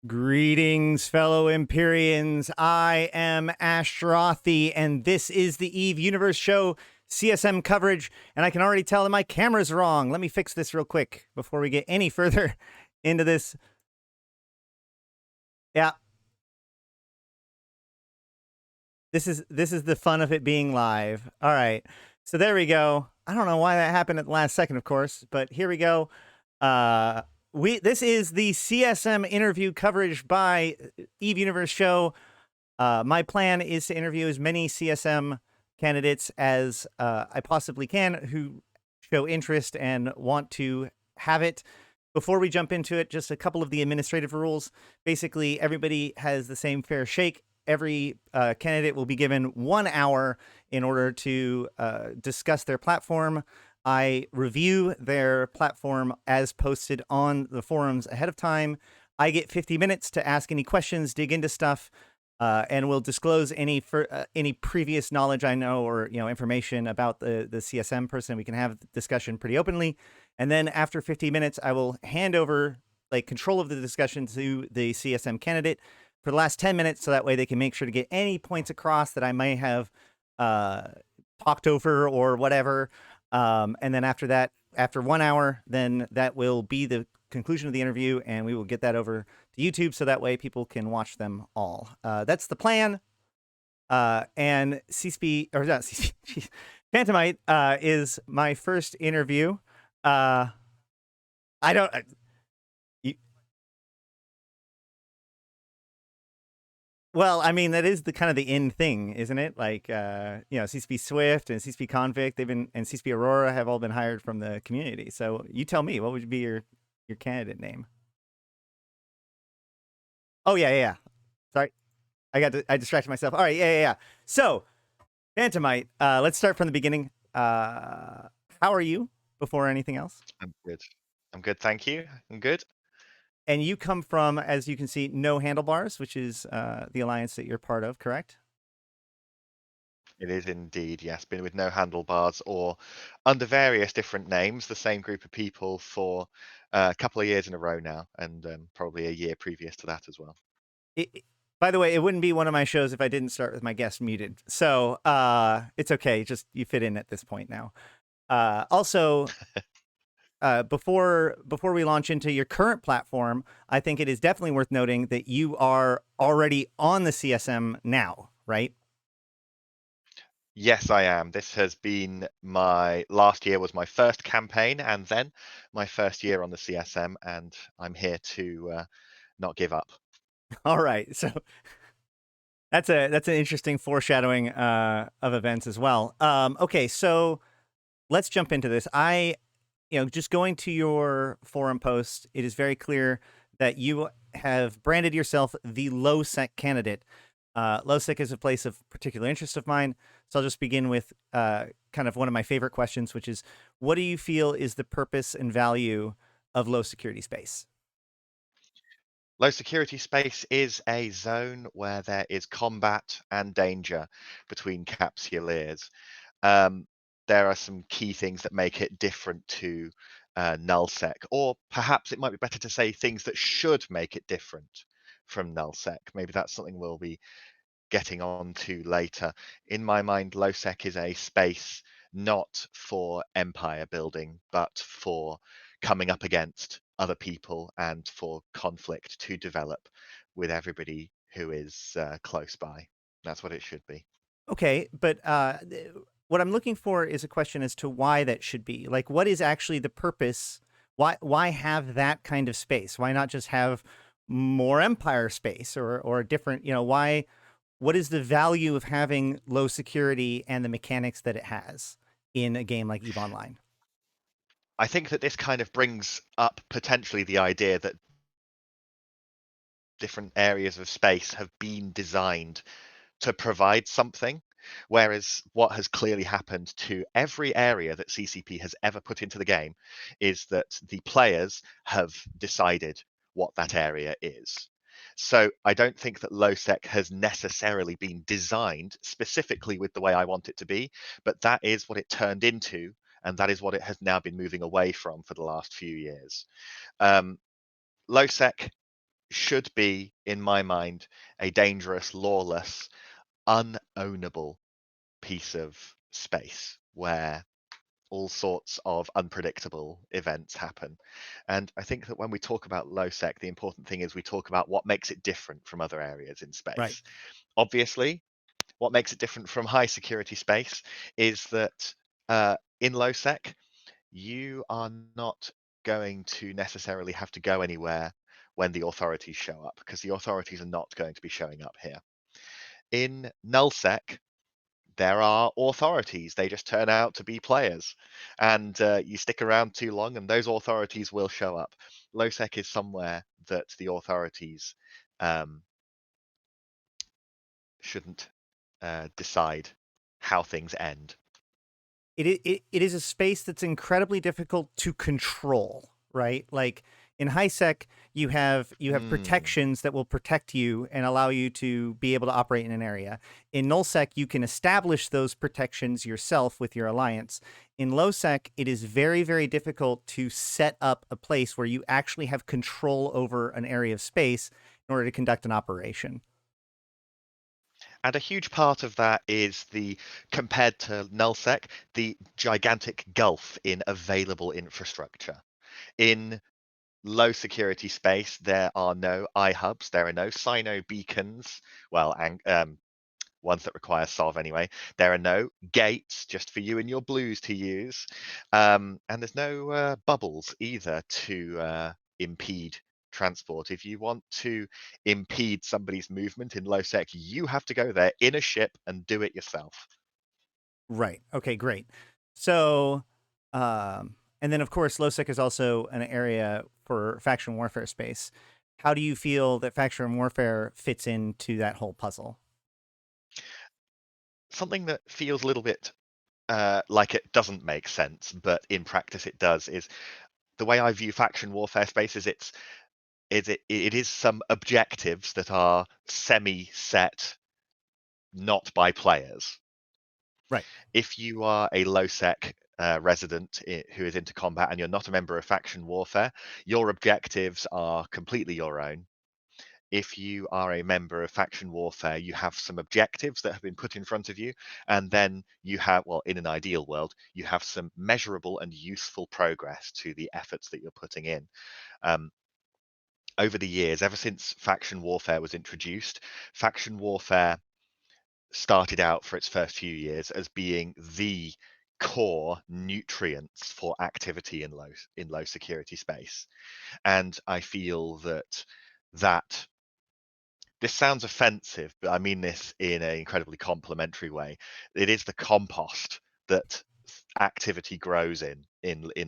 Greetings, fellow Empyreans. I am Ashrothi, and this is the Eve Universe Show CSM coverage. And I can already tell that my camera's wrong. Let me fix this real quick before we get any further into this. Yeah. This is the fun of it being live. All right. So there we go. I don't know why that happened at the last second, of course, but here we go. This is the CSM interview coverage by Eve Universe Show. My plan is to interview as many CSM candidates as I possibly can who show interest and want to have it. Before we jump into it, just a couple of the administrative rules. Basically, everybody has the same fair shake. Every candidate will be given 1 hour in order to discuss their platform. I review their platform as posted on the forums ahead of time. I get 50 minutes to ask any questions, dig into stuff, and we'll disclose any previous knowledge I know or information about the CSM person. We can have the discussion pretty openly. And then after 50 minutes, I will hand over control of the discussion to the CSM candidate for the last 10 minutes, so that way they can make sure to get any points across that I may have talked over or whatever. And then after that, after 1 hour, then that will be the conclusion of the interview, and we will get that over to YouTube so that way people can watch them all. That's the plan. And CSP, or not CSP, Phantomite is my first interview. Well, I mean, that is the kind of the in thing, isn't it? CSP Swift and CSP Convict, and CSP Aurora have all been hired from the community. So you tell me, what would be your candidate name? Oh, yeah. Sorry. I distracted myself. All right, yeah. So, Phantomite, let's start from the beginning. How are you before anything else? I'm good, thank you. I'm good. And you come from, as you can see, No Handlebars, which is the alliance that you're part of, correct? It is indeed, yes. Been with No Handlebars or under various different names, the same group of people for a couple of years in a row now, and probably a year previous to that as well. By the way, it wouldn't be one of my shows if I didn't start with my guest muted. So it's okay. Just you fit in at this point now. Also, before we launch into your current platform, I think it is definitely worth noting that you are already on the CSM now, right? Yes, I am. This has been last year was my first campaign, and then my first year on the CSM, and I'm here to not give up. All right. So that's an interesting foreshadowing of events as well. Okay, so let's jump into this. Just going to your forum post, it is very clear that you have branded yourself the lowsec candidate. Lowsec is a place of particular interest of mine, so I'll just begin with kind of one of my favorite questions, which is, what do you feel is the purpose and value of low security space? Low security space is a zone where there is combat and danger between capsuleers. Um, there are some key things that make it different to nullsec, or perhaps it might be better to say things that should make it different from nullsec. Maybe that's something we'll be getting on to later. In my mind, lowsec is a space not for empire building, but for coming up against other people and for conflict to develop with everybody who is close by. That's what it should be. Okay, but what I'm looking for is a question as to why that should be. Like, what is actually the purpose? Why have that kind of space? Why not just have more empire space or a different? Why? What is the value of having low security and the mechanics that it has in a game like EVE Online? I think that this kind of brings up potentially the idea that different areas of space have been designed to provide something. Whereas what has clearly happened to every area that CCP has ever put into the game is that the players have decided what that area is. So I don't think that lowsec has necessarily been designed specifically with the way I want it to be, but that is what it turned into, and that is what it has now been moving away from for the last few years. Lowsec should be, in my mind, a dangerous, lawless, unownable piece of space where all sorts of unpredictable events happen. And I think that when we talk about lowsec, the important thing is we talk about what makes it different from other areas in Right. space. Obviously, what makes it different from high security space is that in lowsec, you are not going to necessarily have to go anywhere when the authorities show up, because the authorities are not going to be showing up here. In nullsec, there are authorities. They just turn out to be players, and you stick around too long, and those authorities will show up. Lowsec is somewhere that the authorities um, shouldn't decide how things end. It is a space that's incredibly difficult to control, right? Like in high sec, you have Hmm. protections that will protect you and allow you to be able to operate in an area. In null sec, you can establish those protections yourself with your alliance. In low sec, it is very, very difficult to set up a place where you actually have control over an area of space in order to conduct an operation. And a huge part of that is the, compared to nullsec, the gigantic gulf in available infrastructure. In low security space, there are no iHubs, there are no Sino beacons, well, ones that require solve anyway. There are no gates just for you and your blues to use. And there's no bubbles either to impede transport. If you want to impede somebody's movement in low sec, you have to go there in a ship and do it yourself. Right. Okay, great. So, and then of course, LoSec is also an area for faction warfare space. How do you feel that faction warfare fits into that whole puzzle? Something that feels a little bit like it doesn't make sense, but in practice it does, is the way I view faction warfare space it is some objectives that are semi-set, not by players. Right. If you are a low sec resident who is into combat and you're not a member of faction warfare, your objectives are completely your own. If you are a member of faction warfare, you have some objectives that have been put in front of you, and then you have, well, in an ideal world, you have some measurable and useful progress to the efforts that you're putting in. Um, Over the years, ever since faction warfare was introduced, faction warfare started out for its first few years as being the core nutrients for activity in low security space. And I feel that that this sounds offensive, but I mean this in an incredibly complimentary way. It is the compost that activity grows in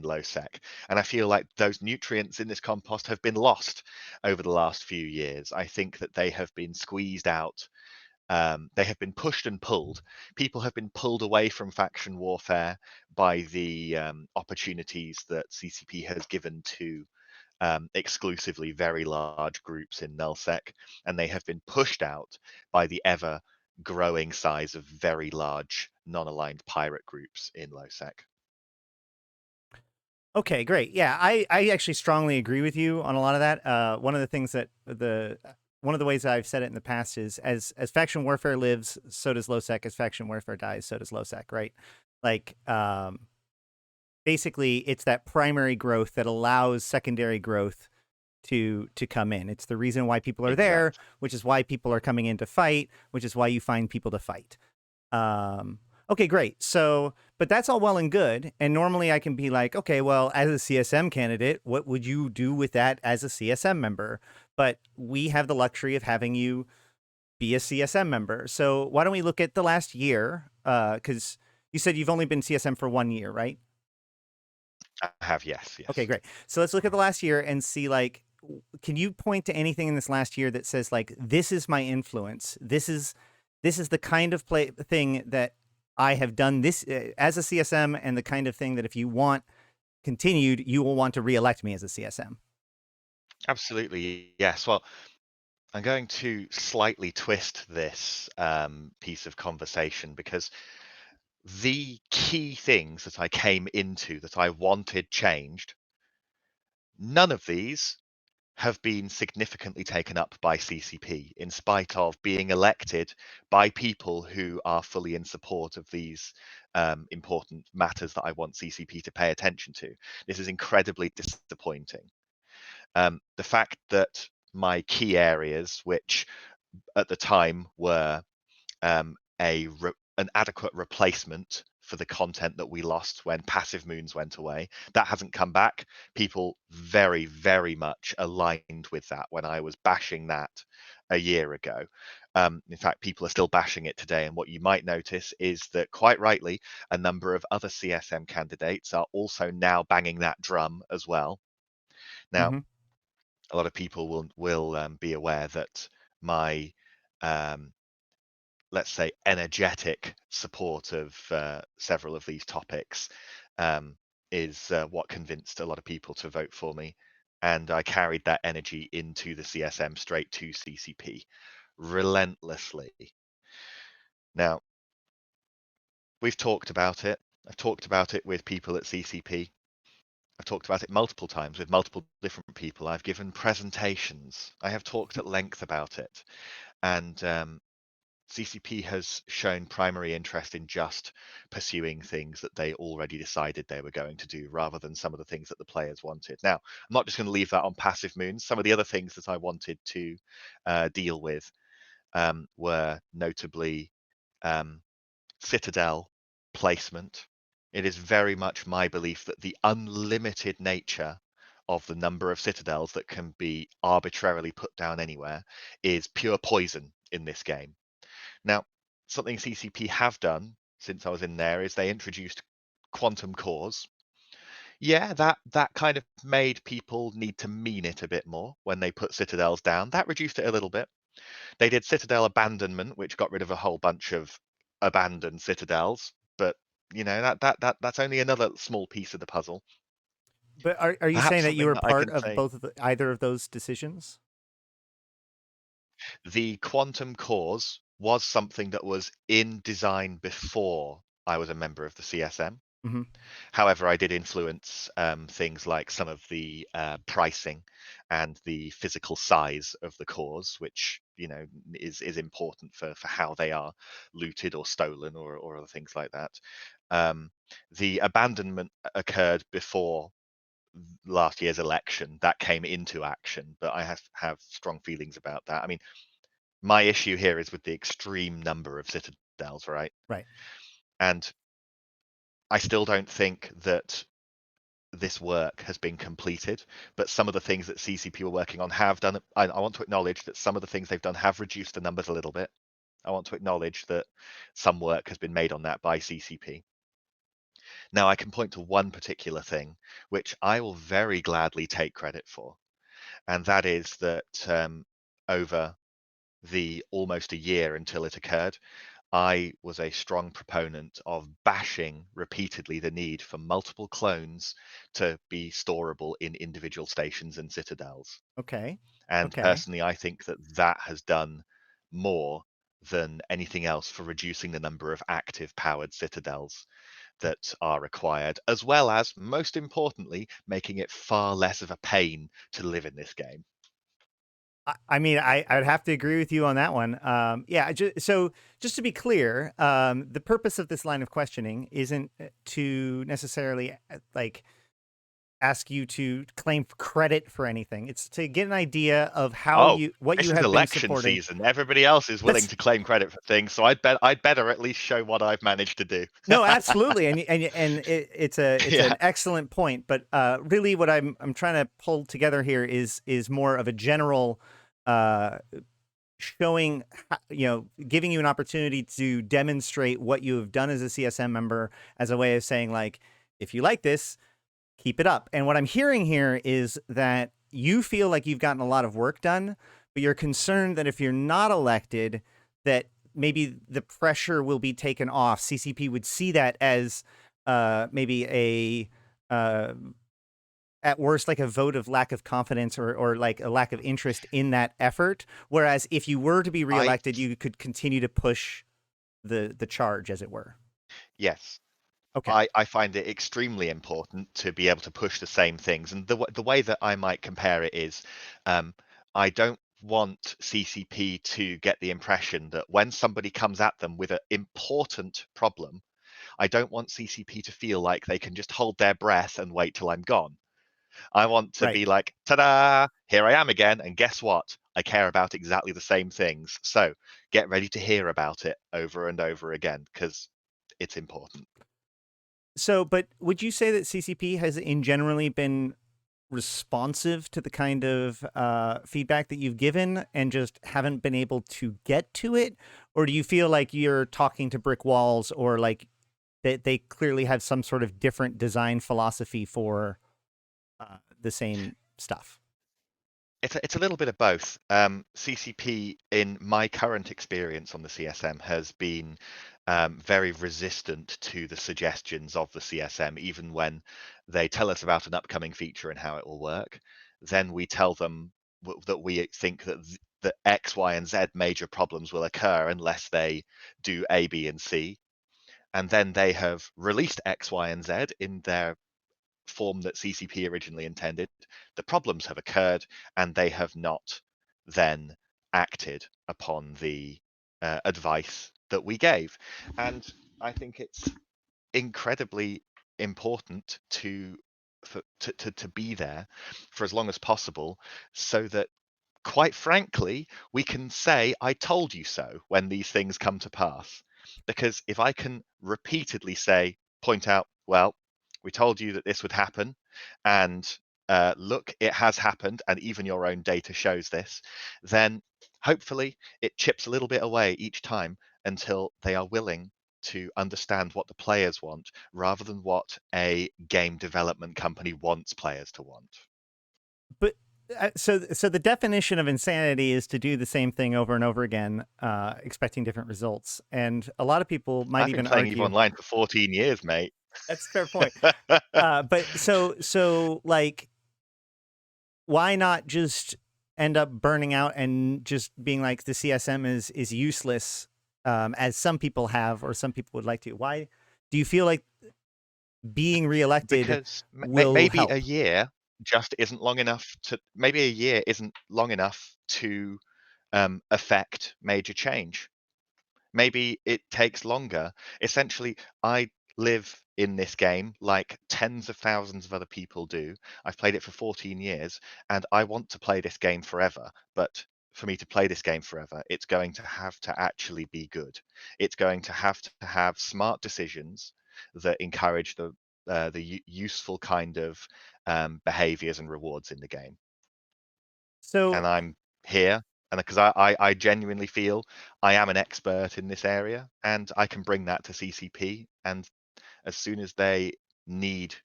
low sec, and I feel like those nutrients in this compost have been lost over the last few years. I think that they have been squeezed out. They have been pushed and pulled. People have been pulled away from faction warfare by the opportunities that CCP has given to exclusively very large groups in nullsec, and they have been pushed out by the ever growing size of very large non-aligned pirate groups in lowsec. Okay, great. Yeah, I actually strongly agree with you on a lot of that. One of the things that one of the ways I've said it in the past is as faction warfare lives, so does LoSec. As faction warfare dies, so does LoSec. Right? Like, basically, it's that primary growth that allows secondary growth to come in. It's the reason why people are there, Exactly. which is why people are coming in to fight, which is why you find people to fight. Um, okay, great. So, but that's all well and good. And normally I can be like, okay, well, as a CSM candidate, what would you do with that as a CSM member? But we have the luxury of having you be a CSM member. So why don't we look at the last year? Because you said you've only been CSM for 1 year, right? I have, yes, Okay, yes. great. So let's look at the last year and see, like, can you point to anything in this last year that says, like, this is my influence? This is the kind of play thing that I have done this as a CSM, and the kind of thing that if you want continued, you will want to reelect me as a CSM. Absolutely, yes. Well, I'm going to slightly twist this piece of conversation because the key things that I came into that I wanted changed, none of these have been significantly taken up by CCP, in spite of being elected by people who are fully in support of these important matters that I want CCP to pay attention to. This is incredibly disappointing. The fact that my key areas, which at the time were um, an adequate replacement for the content that we lost when Passive Moons went away. That hasn't come back. People very, very much aligned with that when I was bashing that a year ago. In fact, people are still bashing it today. And what you might notice is that, quite rightly, a number of other CSM candidates are also now banging that drum as well. Now, Mm-hmm. a lot of people will be aware that my um, let's say, energetic support of several of these topics um, is what convinced a lot of people to vote for me. And I carried that energy into the CSM straight to CCP relentlessly. Now, we've talked about it. I've talked about it with people at CCP. I've talked about it multiple times with multiple different people. I've given presentations. I have talked at length about it. And CCP has shown primary interest in just pursuing things that they already decided they were going to do rather than some of the things that the players wanted. Now, I'm not just going to leave that on Passive Moons. Some of the other things that I wanted to deal with were notably um, Citadel placement. It is very much my belief that the unlimited nature of the number of citadels that can be arbitrarily put down anywhere is pure poison in this game. Now, something CCP have done since I was in there is they introduced quantum cores. Yeah, that kind of made people need to mean it a bit more when they put citadels down. That reduced it a little bit. They did citadel abandonment, which got rid of a whole bunch of abandoned citadels, but that's only another small piece of the puzzle. But are you saying Perhaps that you something were that I part can of say, either of those decisions? the quantum cores was something that was in design before I was a member of the CSM. Mm-hmm. However, I did influence things like some of the pricing and the physical size of the cores, which is important for how they are looted or stolen or other things like that. The abandonment occurred before last year's election. That came into action, but I have strong feelings about that. I mean, my issue here is with the extreme number of citadels, right? Right. And I still don't think that this work has been completed, but some of the things that CCP were working on have done. I want to acknowledge that some of the things they've done have reduced the numbers a little bit. I want to acknowledge that some work has been made on that by CCP. Now, I can point to one particular thing which I will very gladly take credit for, and that is that over the almost a year until it occurred, I was a strong proponent of bashing repeatedly the need for multiple clones to be storable in individual stations and citadels. Okay. And Okay. personally, I think that that has done more than anything else for reducing the number of active powered citadels that are required, as well as, most importantly, making it far less of a pain to live in this game. I mean, I'd have to agree with you on that one. Yeah. So just to be clear, the purpose of this line of questioning isn't to necessarily like ask you to claim credit for anything. It's to get an idea of Oh, what you this is have been election supporting. season. Everybody else is willing That's to claim credit for things, so I'd better at least show what I've managed to do. no, absolutely, and it's Yeah. an excellent point. But really, what I'm trying to pull together here is more of a general uh, showing, giving you an opportunity to demonstrate what you have done as a CSM member as a way of saying, like, if you like this, keep it up. And what I'm hearing here is that you feel like you've gotten a lot of work done, but you're concerned that if you're not elected, that maybe the pressure will be taken off. CCP would see that as maybe at worst, like a vote of lack of confidence or like a lack of interest in that effort. Whereas if you were to be I reelected, you could continue to push the charge, as it were. Yes. Okay. I find it extremely important to be able to push the same things. And the way that I might compare it is, um, I don't want CCP to get the impression that when somebody comes at them with an important problem, I don't want CCP to feel like they can just hold their breath and wait till I'm gone. I want to Right. be like, ta-da, here I am again. And guess what? I care about exactly the same things. So get ready to hear about it over and over again because it's important. So, but would you say that CCP has in generally been responsive to the kind of feedback that you've given and just haven't been able to get to it? Or do you feel like you're talking to brick walls, or like that they clearly have some sort of different design philosophy for the same stuff? It's a little bit of both. CCP, in my current experience on the CSM, has been very resistant to the suggestions of the CSM, even when they tell us about an upcoming feature and how it will work. Then we tell them that we think that X, Y, and Z major problems will occur unless they do A, B, and C. And then they have released X, Y, and Z in their form that CCP originally intended. The problems have occurred and they have not then acted upon the advice that we gave. And I think it's incredibly important to be there for as long as possible so that quite frankly, we can say, I told you so when these things come to pass. Because if I can repeatedly say, point out, well, we told you that this would happen, and look, it has happened, and even your own data shows this, then hopefully it chips a little bit away each time until they are willing to understand what the players want rather than what a game development company wants players to want. But so the definition of insanity is to do the same thing over and over again, expecting different results. And a lot of people might I've been even playing EVE argue Online for 14 years, mate. that's a fair point. But so like, why not just end up burning out and just being like the CSM is useless, as some people have, or some people would like to? Why do you feel like being reelected Because will maybe a help? year just isn't long enough to maybe a year isn't long enough to affect major change. Maybe it takes longer. Essentially, I live in this game like tens of thousands of other people do. I've played it for 14 years and I want to play this game forever. But for me to play this game forever, it's going to have to actually be good. It's going to have smart decisions that encourage the useful kind of behaviors and rewards in the game. So And I'm here, and because I genuinely feel I am an expert in this area, and I can bring that to CCP. And as soon as they need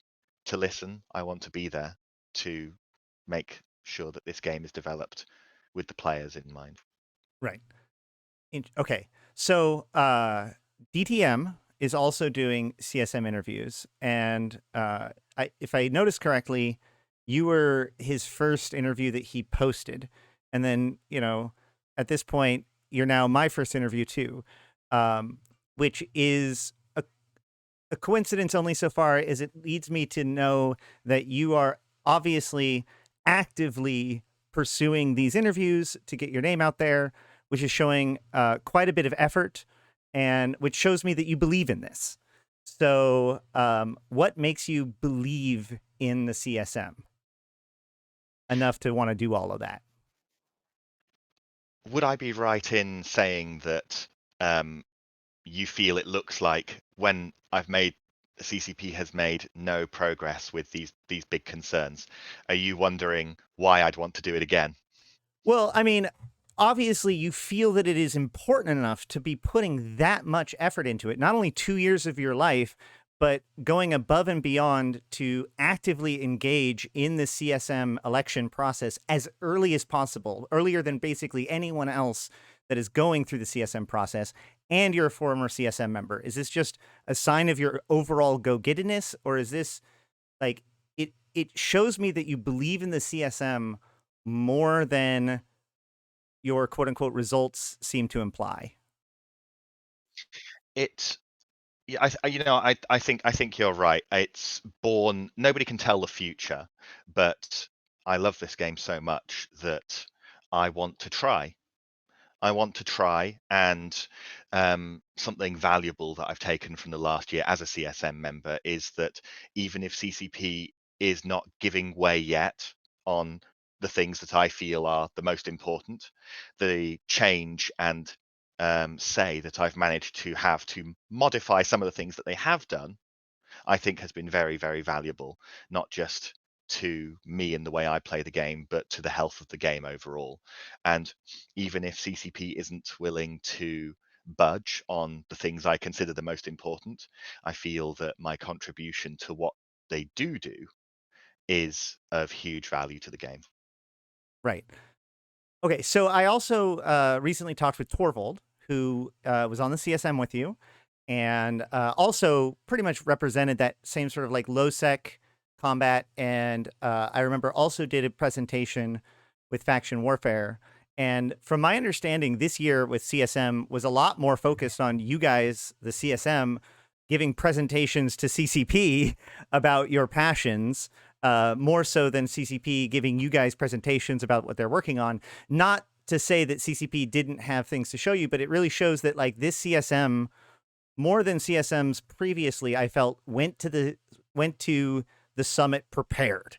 to listen, I want to be there to make sure that this game is developed with the players in mind. right. Okay. So DTM is also doing CSM interviews, and if I noticed correctly, you were his first interview that he posted, and then at this point, you're now my first interview too, um, which is a coincidence only so far as it leads me to know that you are obviously actively pursuing these interviews to get your name out there, which is showing quite a bit of effort, and which shows me that you believe in this. So, what makes you believe in the CSM enough to want to do all of that? Would I be right in saying that um, you feel it looks like when I've made CCP has made no progress with these big concerns? Are you wondering why I'd want to do it again? Well, I mean, obviously, you feel that it is important enough to be putting that much effort into it, not only 2 years of your life, but going above and beyond to actively engage in the CSM election process as early as possible, earlier than basically anyone else that is going through the CSM process. And you're a former CSM member. Is this just a sign of your overall go-gettedness, or is this like it shows me that you believe in the CSM more than your quote unquote results seem to imply? It Yeah, I think you're right. It's born. Nobody can tell the future, but I love this game so much that I want to try. I want to try, and something valuable that I've taken from the last year as a CSM member is that even if CCP is not giving way yet on the things that I feel are the most important, the change and say that I've managed to have to modify some of the things that they have done, I think has been very, very valuable, not just to me and the way I play the game, but to the health of the game overall. And even if CCP isn't willing to budge on the things I consider the most important, I feel that my contribution to what they do is of huge value to the game. Right. Okay, so I also recently talked with Torvald, who was on the CSM with you, and also pretty much represented that same sort of like lowsec combat. And I remember also did a presentation with faction warfare. And from my understanding, this year with CSM was a lot more focused on you guys, the CSM, giving presentations to CCP about your passions, more so than CCP giving you guys presentations about what they're working on. Not to say that CCP didn't have things to show you, but it really shows that like this CSM, more than CSMs previously, I felt went to the summit prepared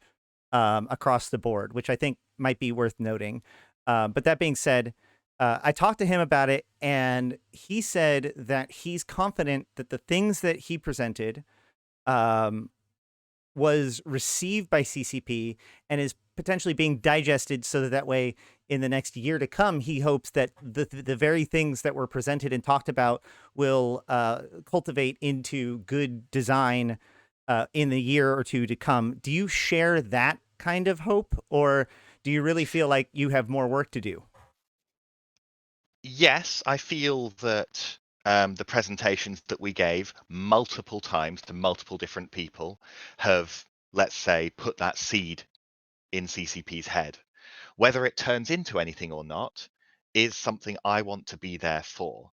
across the board, which I think might be worth noting. But that being said, I talked to him about it, and he said that he's confident that the things that he presented was received by CCP and is potentially being digested so that that way in the next year to come, he hopes that the very things that were presented and talked about will cultivate into good design in the year or two to come. Do you share that kind of hope, or do you really feel like you have more work to do? Yes, I feel that the presentations that we gave multiple times to multiple different people have, let's say, put that seed in CCP's head. Whether it turns into anything or not is something I want to be there for.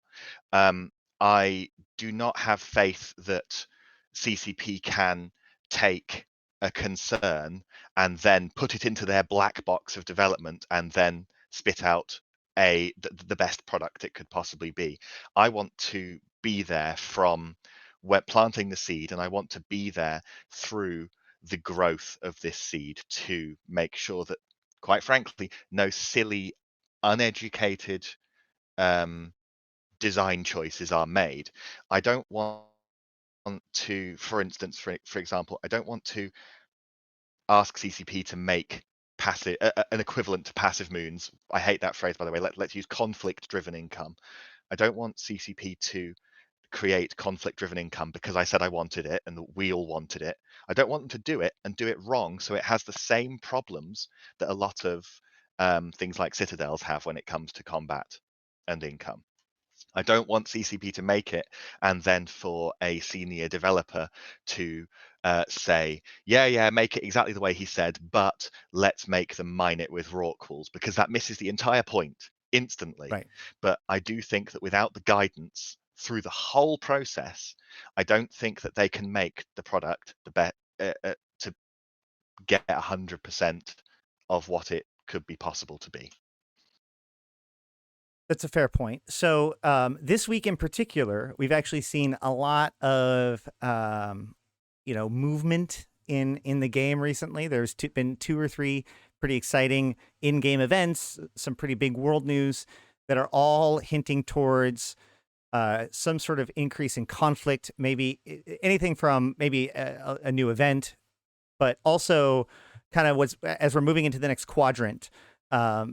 Um, I do not have faith that CCP can take a concern and then put it into their black box of development and then spit out the best product it could possibly be. I want to be there from where planting the seed, and I want to be there through the growth of this seed to make sure that, quite frankly, no silly, uneducated um, design choices are made. I don't want to, for instance, for example, I don't want to ask CCP to make passive an equivalent to passive moons. I hate that phrase, by the way. Let's use conflict-driven income. I don't want CCP to create conflict-driven income because I said I wanted it and that we all wanted it. I don't want them to do it and do it wrong, so it has the same problems that a lot of things like citadels have when it comes to combat and income. I don't want CCP to make it and then for a senior developer to say, yeah, make it exactly the way he said, but let's make them mine it with Rorquals, because that misses the entire point instantly. Right. But I do think that without the guidance through the whole process, I don't think that they can make the product to get 100% of what it could be possible to be. That's a fair point. So this week in particular, we've actually seen a lot of movement in the game recently. There's been two or three pretty exciting in-game events, some pretty big world news that are all hinting towards some sort of increase in conflict. Maybe anything from maybe a new event, but also kind of what's as we're moving into the next quadrant.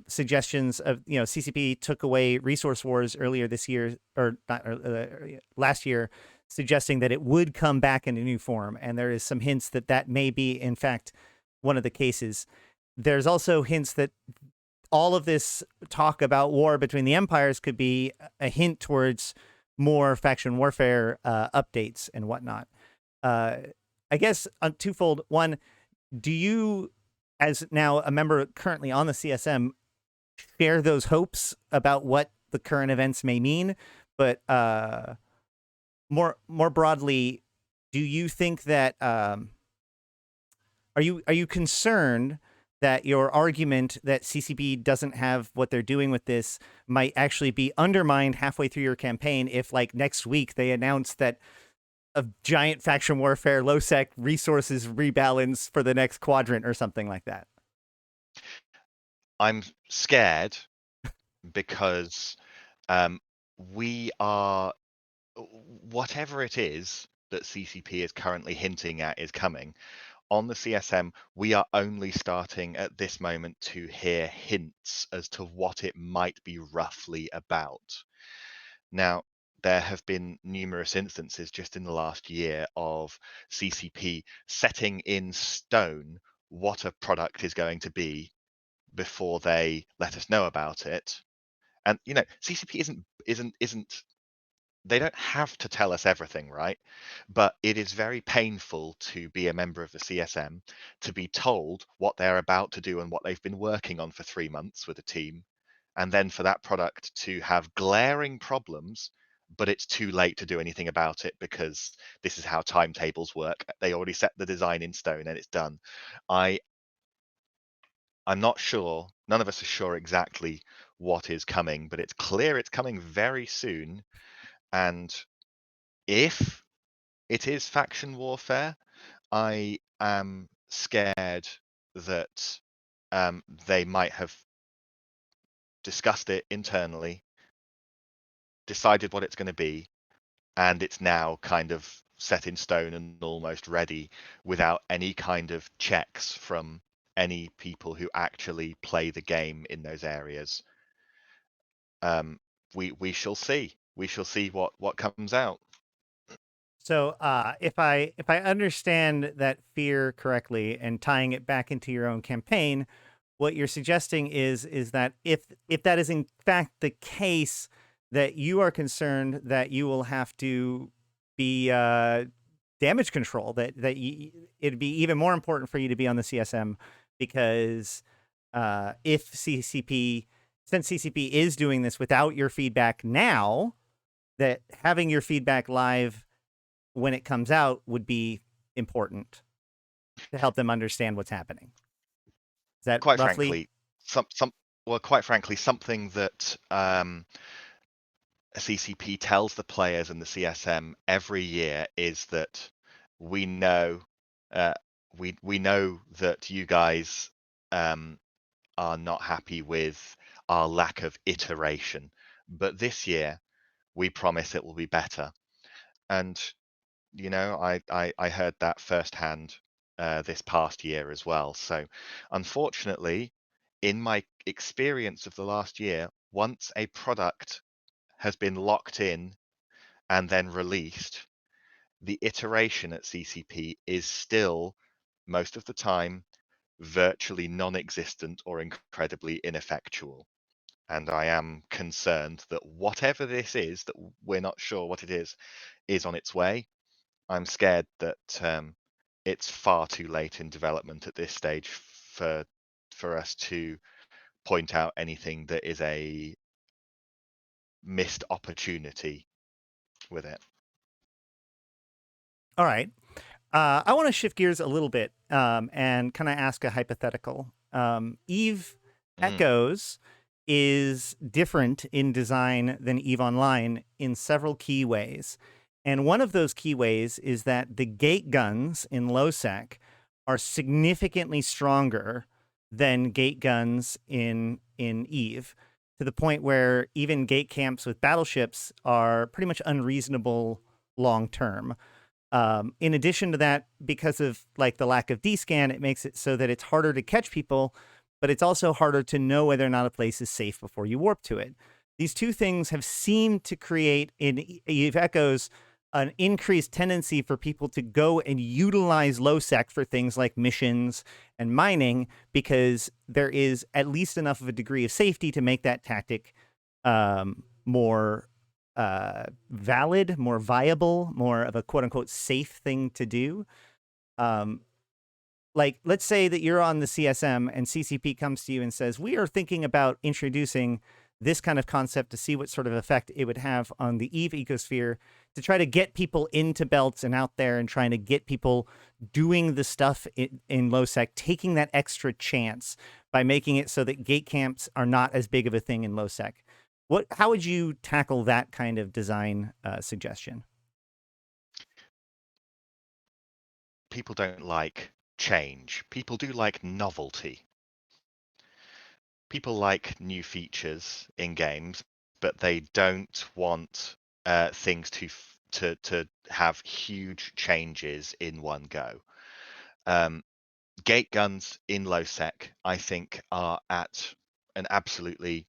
Suggestions of CCP took away resource wars earlier this year or not last year, suggesting that it would come back in a new form, and there is some hints that that may be in fact one of the cases. There's also hints that all of this talk about war between the empires could be a hint towards more faction warfare updates and whatnot. Uh, I guess on twofold. One, do you, as now a member currently on the CSM, share those hopes about what the current events may mean? But more broadly, do you think that are you concerned that your argument that CCP doesn't have what they're doing with this might actually be undermined halfway through your campaign if, like, next week they announce that a giant faction warfare lowsec resources rebalance for the next quadrant or something like that? I'm scared because we are, whatever it is that CCP is currently hinting at is coming. On the CSM, we are only starting at this moment to hear hints as to what it might be roughly about. Now, there have been numerous instances just in the last year of CCP setting in stone what a product is going to be before they let us know about it. And CCP isn't they don't have to tell us everything, right? But it is very painful to be a member of the CSM, to be told what they're about to do and what they've been working on for 3 months with a team, and then for that product to have glaring problems, but it's too late to do anything about it because this is how timetables work. They already set the design in stone and it's done. I I'm not sure. None of us are sure exactly what is coming, but it's clear it's coming very soon. And if it is faction warfare, I am scared that they might have discussed it internally, decided what it's going to be, and it's now kind of set in stone and almost ready without any kind of checks from any people who actually play the game in those areas. Um, we shall see. We shall see what comes out. So, if I understand that fear correctly and tying it back into your own campaign, what you're suggesting is that if that is in fact the case, that you are concerned that you will have to be damage control, it'd be even more important for you to be on the CSM because if CCP since CCP is doing this without your feedback now, that having your feedback live when it comes out would be important to help them understand what's happening. Is that Quite roughly? frankly, some well, quite frankly, something that a CCP tells the players in the CSM every year is that we know uh, we know that you guys are not happy with our lack of iteration, but this year we promise it will be better. And I heard that firsthand this past year as well. So unfortunately, in my experience of the last year, once a product has been locked in and then released, the iteration at CCP is still, most of the time, virtually non-existent or incredibly ineffectual. And I am concerned that whatever this is, that we're not sure what it is on its way. I'm scared that it's far too late in development at this stage for us to point out anything that is a missed opportunity with it. All right. I want to shift gears a little bit and kind of ask a hypothetical. Eve Mm. Echoes is different in design than Eve Online in several key ways. And one of those key ways is that the gate guns in lowsec are significantly stronger than gate guns in Eve, to the point where even gate camps with battleships are pretty much unreasonable long term. In addition to that, because of like the lack of D-scan, it makes it so that it's harder to catch people, but it's also harder to know whether or not a place is safe before you warp to it. These two things have seemed to create in Eve Echoes an increased tendency for people to go and utilize lowsec for things like missions and mining, because there is at least enough of a degree of safety to make that tactic more valid, more viable, more of a quote unquote safe thing to do. Um, like, let's say that you're on the CSM and CCP comes to you and says, "We are thinking about introducing this kind of concept to see what sort of effect it would have on the Eve ecosphere, to try to get people into belts and out there and trying to get people doing the stuff in lowsec, taking that extra chance by making it so that gate camps are not as big of a thing in lowsec. How would you tackle that kind of design suggestion? People don't like change. People do like novelty. People like new features in games, but they don't want things to have huge changes in one go. Gate guns in low sec, I think, are at an absolutely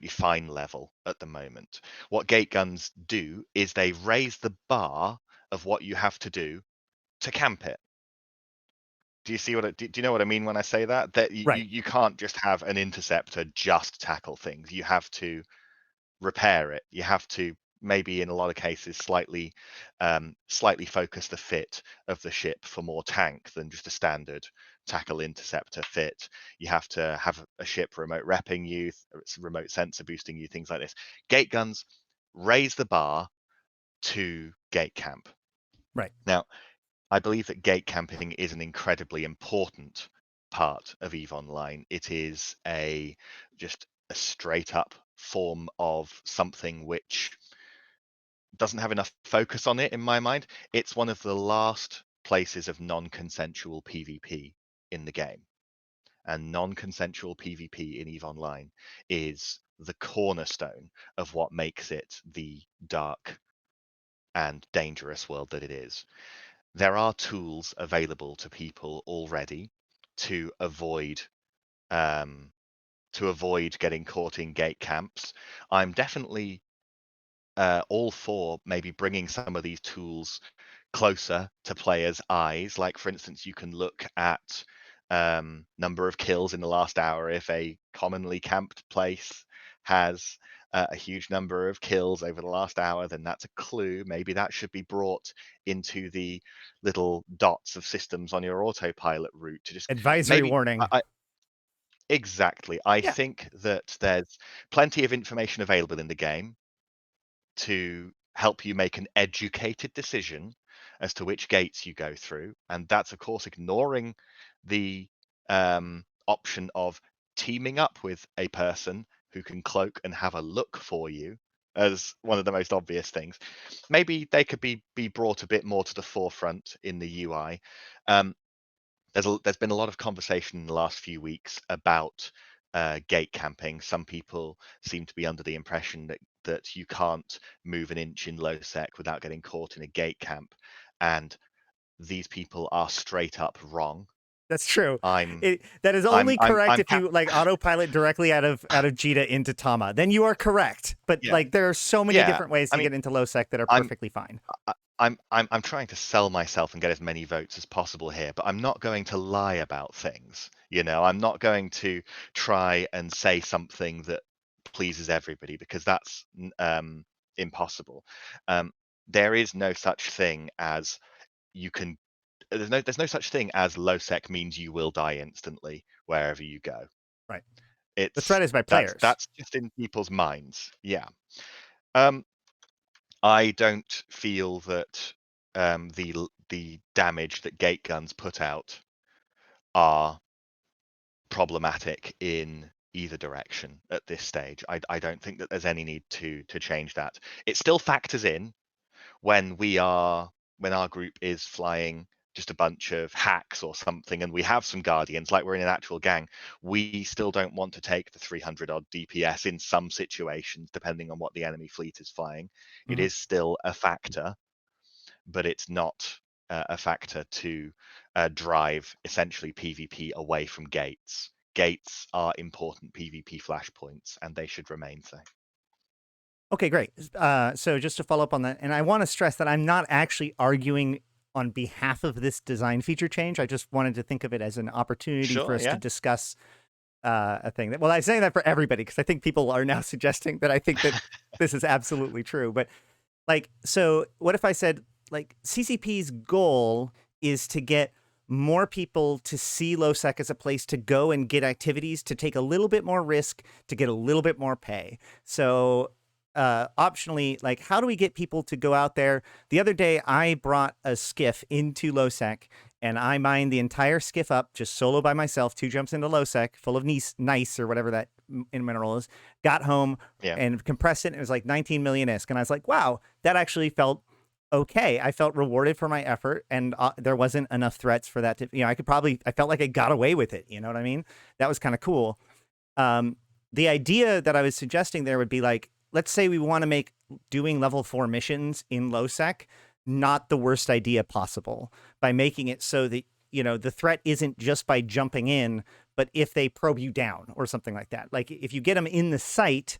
fine level at the moment. What gate guns do is they raise the bar of what you have to do to camp it. Do you see do you know what I mean when I say that? That Right. you can't just have an interceptor just tackle things. You have to repair it. You have to maybe in a lot of cases slightly focus the fit of the ship for more tank than just a standard tackle interceptor fit. You have to have a ship remote repping you, remote sensor boosting you, things like this. Gate guns raise the bar to gate camp. Right. Now, I believe that gate camping is an incredibly important part of EVE Online. It is just a straight up form of something which doesn't have enough focus on it in my mind. It's one of the last places of non-consensual PvP in the game. And non-consensual PvP in EVE Online is the cornerstone of what makes it the dark and dangerous world that it is. There are tools available to people already to avoid getting caught in gate camps. I'm definitely all for maybe bringing some of these tools closer to players' eyes. Like, for instance, you can look at number of kills in the last hour. If a commonly camped place has a huge number of kills over the last hour, then that's a clue. Maybe that should be brought into the little dots of systems on your autopilot route to just Advisory maybe. warning. Exactly. I Yeah. think that there's plenty of information available in the game to help you make an educated decision as to which gates you go through. And that's, of course, ignoring the option of teaming up with a person who can cloak and have a look for you as one of the most obvious things. Maybe they could be brought a bit more to the forefront in the UI. Um, there's been a lot of conversation in the last few weeks about gate camping. Some people seem to be under the impression that you can't move an inch in low sec without getting caught in a gate camp, and these people are straight up wrong. That's true. I'm That is I'm only I'm correct I'm if you like autopilot directly out of Jita into Tama. Then you are correct. But yeah, like there are so many yeah. different ways I to mean, get into low sec that are I'm perfectly fine. I'm trying to sell myself and get as many votes as possible here, but I'm not going to lie about things. I'm not going to try and say something that pleases everybody, because that's impossible. Um, there is no such thing as you can. There's no such thing as low sec means you will die instantly wherever you go. Right. The It's threat is by that's players. that's just in people's minds. Yeah. Um, I don't feel that the damage that gate guns put out are problematic in either direction at this stage. I don't think that there's any need to change that. It still factors in when our group is flying just a bunch of hacks or something, and we have some guardians, like we're in an actual gang. We still don't want to take the 300 odd DPS in some situations, depending on what the enemy fleet is flying. It Mhm. is still a factor, but it's not a factor to drive essentially PvP away from gates. Gates are important PvP flashpoints, and they should remain so. Okay, great. So just to follow up on that, and I want to stress that I'm not actually arguing on behalf of this design feature change. I just wanted to think of it as an opportunity for Sure, us to yeah. discuss a thing that, well, I'm saying that for everybody because I think people are now suggesting that I think that this is absolutely true. But like, so what if I said like CCP's goal is to get more people to see lowsec as a place to go and get activities, to take a little bit more risk, to get a little bit more pay. So optionally, like, how do we get people to go out there? The other day, I brought a skiff into lowsec, and I mined the entire skiff up just solo by myself, 2 jumps into lowsec, full of nice or whatever that in mineral is. Got home Yeah. and compressed it, and it was like 19 million ISK, and I was like, wow, that actually felt okay. I felt rewarded for my effort, and there wasn't enough threats for that to, I felt like I got away with it. You know what I mean? That was kind of cool. Um, the idea that I was suggesting there would be like, let's say we want to make doing level 4 missions in lowsec not the worst idea possible, by making it so that, the threat isn't just by jumping in, but if they probe you down or something like that. Like, if you get them in the sight,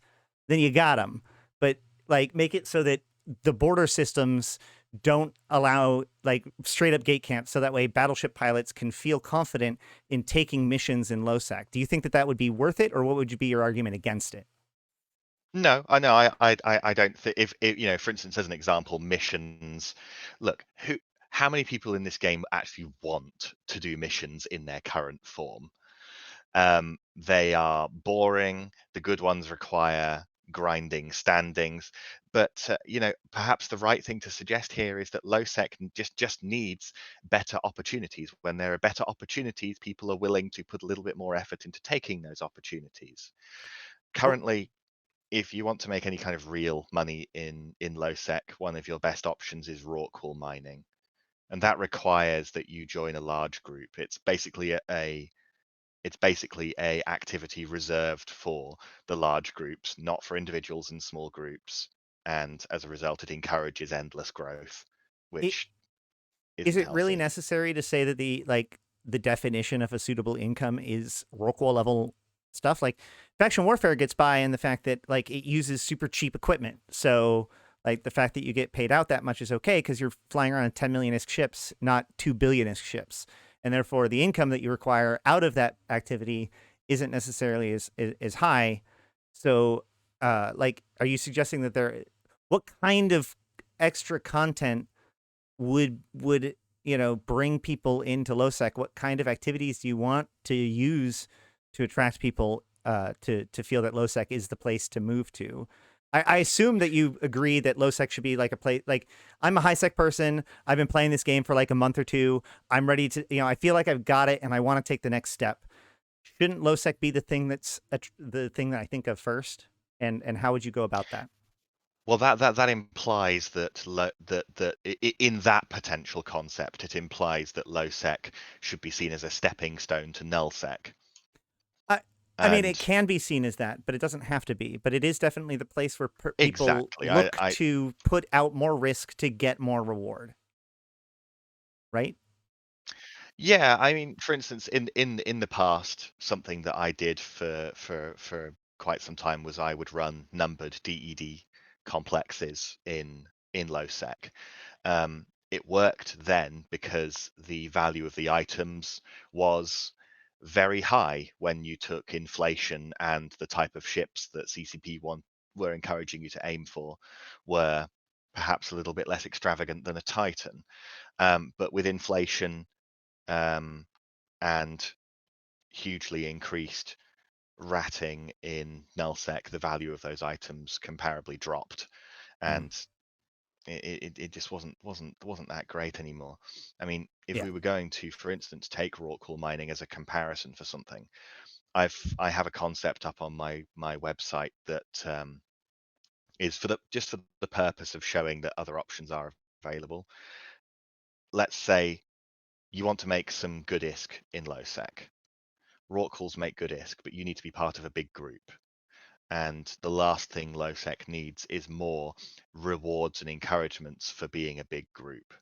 then you got them. But like, make it so that the border systems don't allow like straight up gate camps, so that way battleship pilots can feel confident in taking missions in lowsec. Do you think that that would be worth it, or what would be your argument against it? No, I know. I don't think if for instance, as an example, missions. Look, how many people in this game actually want to do missions in their current form? They are boring. The good ones require grinding standings. But perhaps the right thing to suggest here is that lowsec just needs better opportunities. When there are better opportunities, people are willing to put a little bit more effort into taking those opportunities. Well, Currently, if you want to make any kind of real money in lowsec, one of your best options is raw cool mining, and that requires that you join a large group. It's basically a activity reserved for the large groups, not for individuals and small groups. And as a result, it encourages endless growth, it, which is isn't it really healthy. necessary to say that the definition of a suitable income is Rockwell level stuff? Like, faction warfare gets by in the fact that like it uses super cheap equipment. So like the fact that you get paid out that much is okay because you're flying around 10 million ISK ships, not 2 billion ISK ships. And therefore the income that you require out of that activity isn't necessarily as high. So like, are you suggesting that what kind of extra content would bring people into lowsec? What kind of activities do you want to use to attract people to feel that lowsec is the place to move to? I assume that you agree that lowsec should be like a place. Like, I'm a high sec person. I've been playing this game for like a month or two. I'm ready to, I feel like I've got it, and I want to take the next step. Shouldn't lowsec be the thing the thing that I think of first? And how would you go about that? Well, that implies that in that potential concept, it implies that lowsec should be seen as a stepping stone to nullsec. I I mean, it And can be seen as that, but it doesn't have to be. But it is definitely the place where people exactly, look to put out more risk to get more reward, right? yeah, I mean, for instance, in the past, something that I did for quite some time was I would run numbered DED complexes in lowsec. It worked then because the value of the items was very high when you took inflation, and the type of ships that CCP were encouraging you to aim for were perhaps a little bit less extravagant than a Titan. But with inflation, um, and hugely increased ratting in nullsec, the value of those items comparably dropped, Mm, and it just wasn't that great anymore. I mean, if yeah, we were going to, for instance, take raw cool mining as a comparison for something, I have a concept up on my website that is just for the purpose of showing that other options are available. Let's say you want to make some good ISK in lowsec. Rorquals make good ISK, but you need to be part of a big group. And the last thing lowsec needs is more rewards and encouragements for being a big group.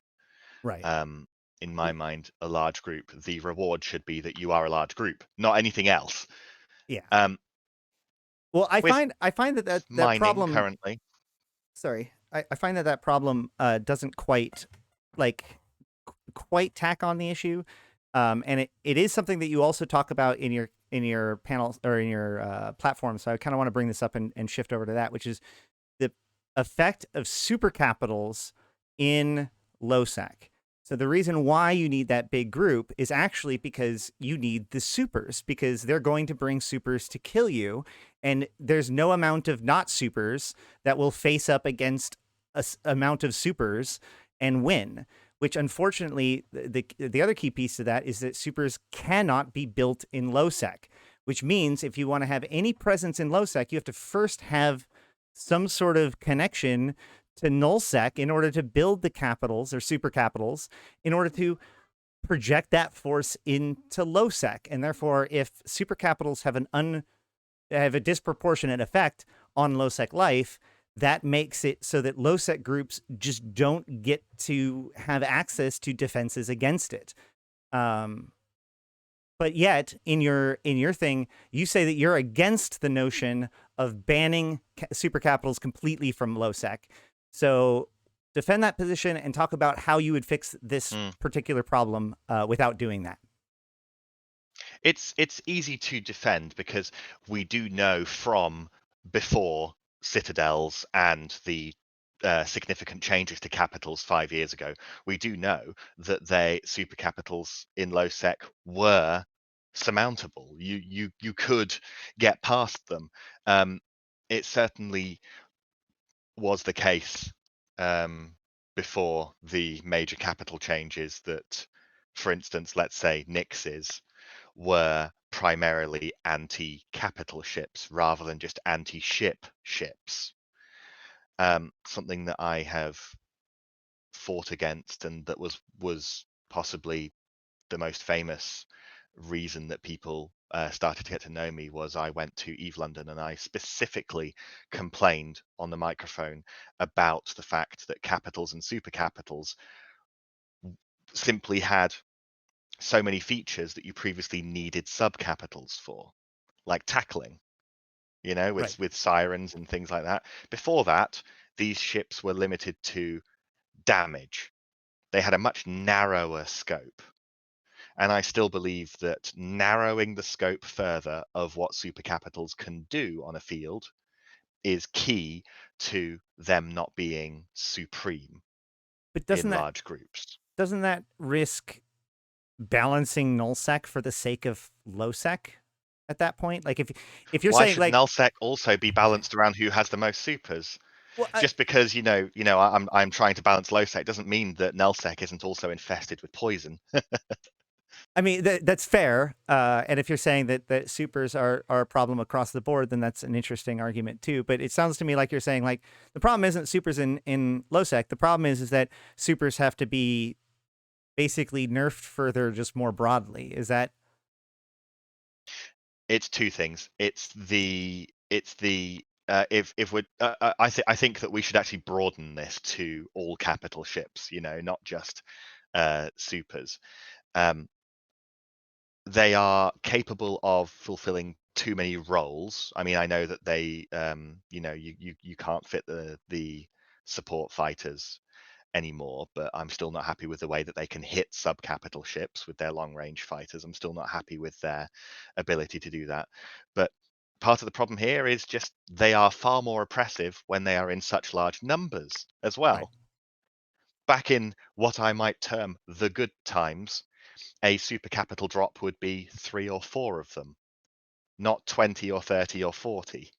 right. Um, in my mind, a large group, the reward should be that you are a large group, not anything else. Yeah. Um, Well, I with find that mining problem. currently, Sorry, I find that problem doesn't like quite tack on the issue, and it is something that you also talk about in your panel or in your platform. So I kind of want to bring this up and shift over to that, which is the effect of super capitals in lowsec. So the reason why you need that big group is actually because you need the supers, because they're going to bring supers to kill you, and there's no amount of not supers that will face up against amount of supers and win. Which unfortunately, the other key piece to that is that supers cannot be built in lowsec, which means if you want to have any presence in lowsec, you have to first have some sort of connection to nullsec in order to build the capitals or super capitals in order to project that force into lowsec. And therefore, if super capitals have have a disproportionate effect on lowsec life, that makes it so that lowsec groups just don't get to have access to defenses against it. Um, but yet in your thing, you say that you're against the notion of banning super capitals completely from lowsec. So defend that position and talk about how you would fix this Mm. particular problem without doing that. It's easy to defend because we do know from before citadels and the significant changes to capitals 5 years ago, we do know that they super capitals in low sec were surmountable. You could get past them. It certainly was the case um, before the major capital changes that, for instance, let's say Nix's were primarily anti-capital ships rather than just anti-ship ships. Something that I have fought against, and that was possibly the most famous reason that people started to get to know me, was I went to Eve London and I specifically complained on the microphone about the fact that capitals and super capitals simply had so many features that you previously needed subcapitals for, like tackling, Right. with sirens and things like that. Before that, these ships were limited to damage. They had a much narrower scope. And I still believe that narrowing the scope further of what supercapitals can do on a field is key to them not being supreme But in large groups. doesn't that risk balancing nullsec for the sake of lowsec at that point? Like if you're Why saying should like, nullsec also be balanced around who has the most supers? well, Just because I'm trying to balance lowsec doesn't mean that nullsec isn't also infested with poison. I mean, that's fair. And if you're saying that supers are a problem across the board, then that's an interesting argument too. But it sounds to me like you're saying like the problem isn't supers in lowsec. The problem is that supers have to be basically nerfed further, just more broadly. Is that It's two things. It's the if we're I think that we should actually broaden this to all capital ships, not just supers. Um, they are capable of fulfilling too many roles. I mean, I know that you can't fit the support fighters anymore, but I'm still not happy with the way that they can hit sub-capital ships with their long-range fighters. I'm still not happy with their ability to do that. But part of the problem here is just they are far more oppressive when they are in such large numbers as right? well. Back in what I might term the good times, a super capital drop would be 3 or 4 of them, not 20 or 30 or 40.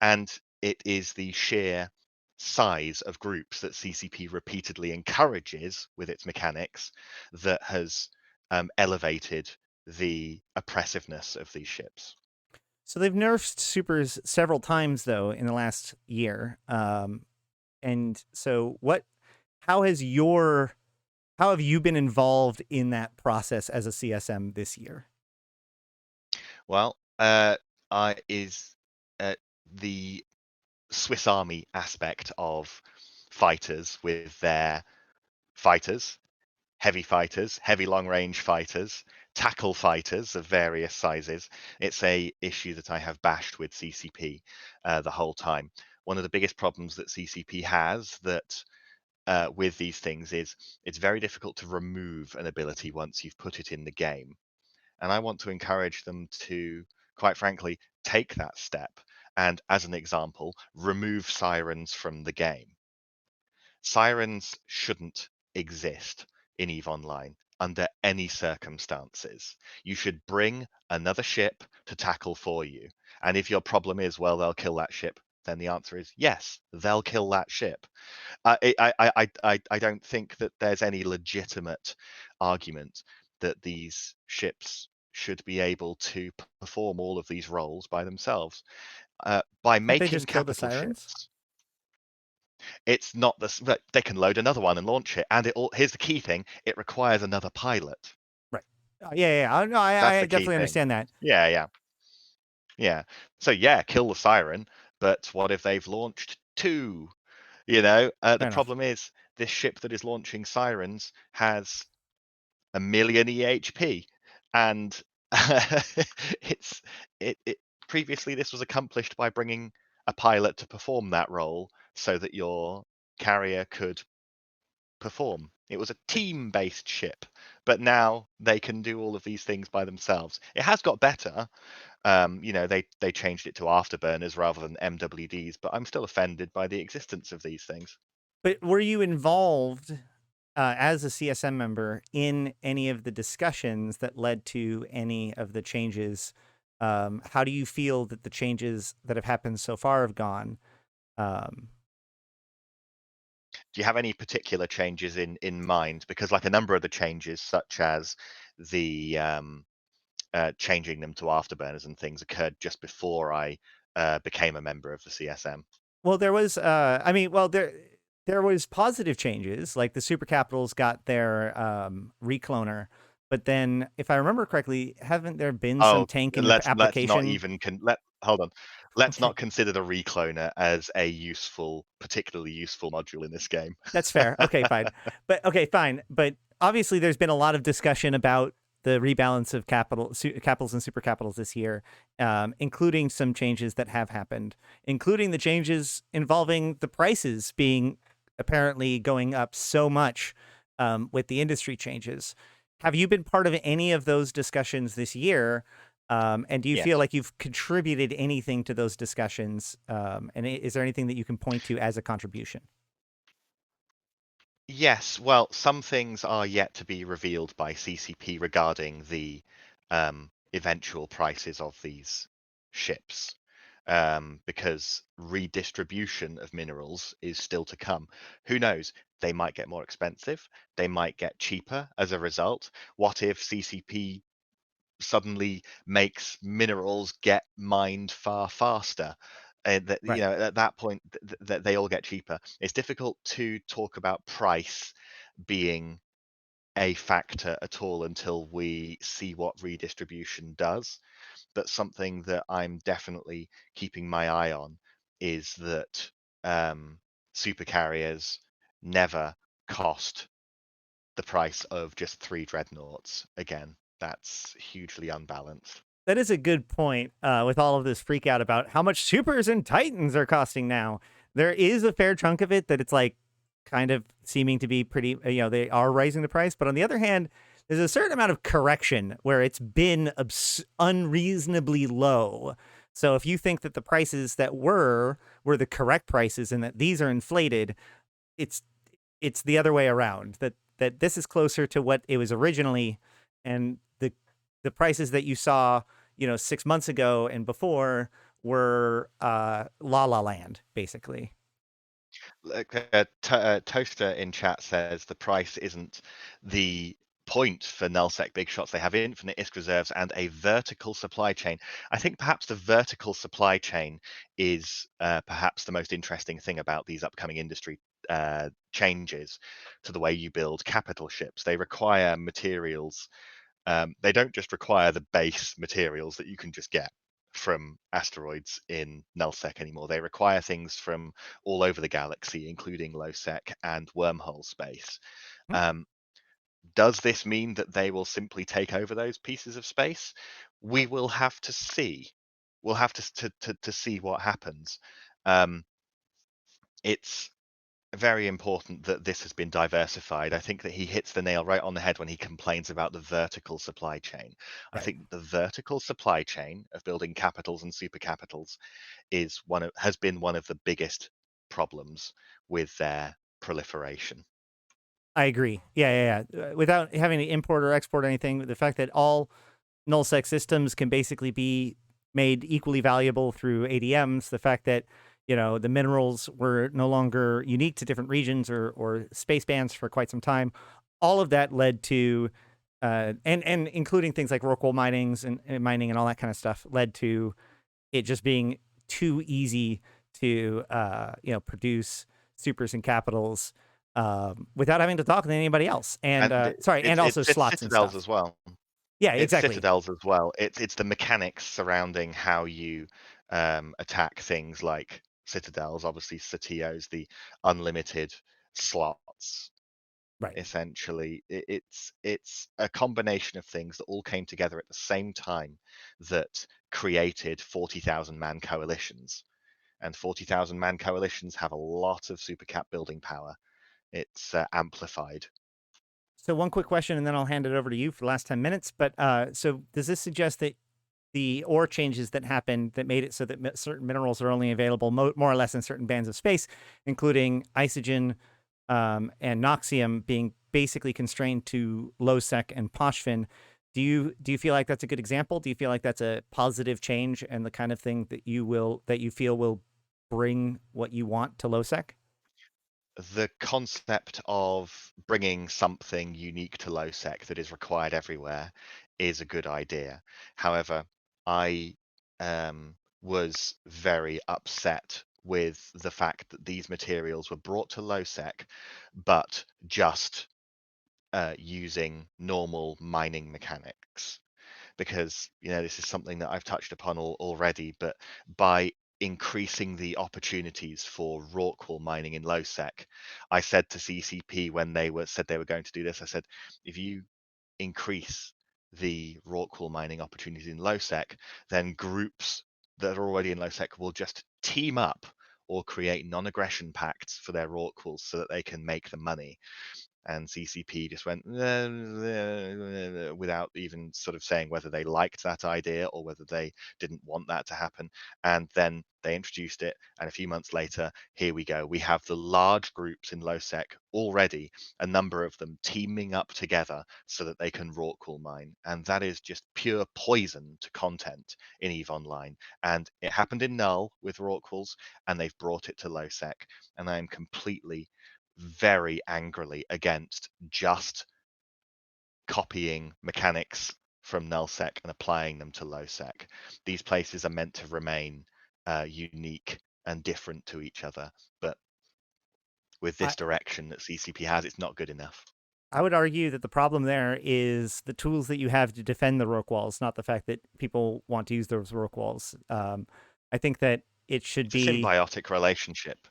And it is the sheer size of groups that CCP repeatedly encourages with its mechanics that has elevated the oppressiveness of these ships. So they've nerfed supers several times though in the last year. And so what? How has your how have you been involved in that process as a CSM this year? Well, I is the Swiss Army aspect of fighters with their fighters, heavy long range fighters, tackle fighters of various sizes. It's a issue that I have bashed with CCP the whole time. One of the biggest problems that CCP has that with these things is it's very difficult to remove an ability once you've put it in the game. And I want to encourage them to, quite frankly, take that step and, as an example, remove sirens from the game. Sirens shouldn't exist in EVE Online under any circumstances. You should bring another ship to tackle for you. And if your problem is, well, they'll kill that ship, then the answer is yes, they'll kill that ship. I don't think that there's any legitimate argument that these ships should be able to perform all of these roles by themselves. By Can't they making just kill the capital sirens? ships, it's not but they can load another one and launch it, and here's the key thing: it requires another pilot. Right. Yeah. No, That's I the key definitely thing. understand that. Yeah, yeah, yeah. So yeah, kill the siren, but what if they've launched two? The Fair enough. problem is this ship that is launching sirens has a million EHP, and it's it previously this was accomplished by bringing a pilot to perform that role so that your carrier could perform. It was a team-based ship, but now they can do all of these things by themselves. It has got better. They changed it to afterburners rather than MWDs, but I'm still offended by the existence of these things. But were you involved as a CSM member in any of the discussions that led to any of the changes? How do you feel that the changes that have happened so far have gone? Um, Do you have any particular changes in mind? Because like a number of the changes, such as the changing them to afterburners and things, occurred just before I became a member of the CSM. well, there was, there was positive changes, like the super capitals got their recloner, but then, if I remember correctly, haven't there been some Oh, tank in the let's not application? even let hold on. Let's Okay, not consider the recloner as a particularly useful module in this game. that's fair. Okay, fine. But okay, fine. But obviously, there's been a lot of discussion about the rebalance of capitals and super capitals this year, including some changes that have happened, including the changes involving the prices being apparently going up so much with the industry changes. Have you been part of any of those discussions this year? And do you feel Yes. like you've contributed anything to those discussions? And is there anything that you can point to as a contribution? Yes, well, some things are yet to be revealed by CCP regarding the eventual prices of these ships, because redistribution of minerals is still to come. Who knows? They might get more expensive, they might get cheaper as a result. What if CCP suddenly makes minerals get mined far faster? Right. At that point, they all get cheaper. It's difficult to talk about price being a factor at all until we see what redistribution does. But something that I'm definitely keeping my eye on is that super carriers never cost the price of just three dreadnoughts. Again, that's hugely unbalanced. That is a good point with all of this freak out about how much supers and titans are costing now. There is a fair chunk of it that it's like kind of seeming to be pretty, they are raising the price. But on the other hand, there's a certain amount of correction where it's been unreasonably low. So if you think that the prices that were the correct prices and that these are inflated, it's it's the other way around. That this is closer to what it was originally, and the prices that you saw, 6 months ago and before were La La Land, basically. Toaster in chat says the price isn't the point for nullsec big shots. They have infinite ISK reserves and a vertical supply chain. I think perhaps the vertical supply chain is perhaps the most interesting thing about these upcoming industry changes to the way you build capital ships. They require materials. They don't just require the base materials that you can just get from asteroids in nullsec anymore. They require things from all over the galaxy, including lowsec and wormhole space. Hmm. Um, does this mean that they will simply take over those pieces of space? We will have to see. We'll have to see what happens. Um, it's very important that this has been diversified. I think that he hits the nail right on the head when he complains about the vertical supply chain. I Right. think the vertical supply chain of building capitals and super capitals has been one of the biggest problems with their proliferation. I agree. Without having to import or export anything, the fact that all nullsec systems can basically be made equally valuable through ADMs, the fact that the minerals were no longer unique to different regions or space bands for quite some time, all of that led to and including things like Rorqual minings and mining and all that kind of stuff led to it just being too easy to produce supers and capitals without having to talk to anybody else. And And and also it's slots and citadels stuff. as well. Yeah, It's exactly. citadels as well. It's the mechanics surrounding how you attack things like citadels, obviously satios, the unlimited slots. Right. Essentially, it's a combination of things that all came together at the same time that created 40,000 man coalitions. And 40,000 man coalitions have a lot of super cap building power. It's amplified. So one quick question, and then I'll hand it over to you for the last 10 minutes. But so does this suggest that the ore changes that happened that made it so that certain minerals are only available more or less in certain bands of space, including isogen and noxium being basically constrained to lowsec and poshfin? Do you feel like that's a good example? Do you feel like that's a positive change and the kind of thing that you feel will bring what you want to lowsec? The concept of bringing something unique to lowsec that is required everywhere is a good idea. However, I was very upset with the fact that these materials were brought to lowsec, but just using normal mining mechanics. Because this is something that I've touched upon already, but by increasing the opportunities for Rorqual mining in lowsec, I said to CCP when said they were going to do this, I said, if you increase the Rorqual mining opportunities in lowsec, then groups that are already in lowsec will just team up or create non-aggression pacts for their Rorquals so that they can make the money. And CCP just went without even sort of saying whether they liked that idea or whether they didn't want that to happen. And then they introduced it, and a few months later, here we go. We have the large groups in lowsec already, a number of them teaming up together so that they can Rorqual mine, and that is just pure poison to content in EVE Online. And it happened in Null with Rorquals, and they've brought it to lowsec, and I am completely very angrily against just copying mechanics from nullsec and applying them to lowsec. These places are meant to remain unique and different to each other, but with I, this direction that CCP has, it's not good enough. I would argue that the problem there is the tools that you have to defend the rook walls, not the fact that people want to use those rook walls. I think that it should It's a be symbiotic relationship.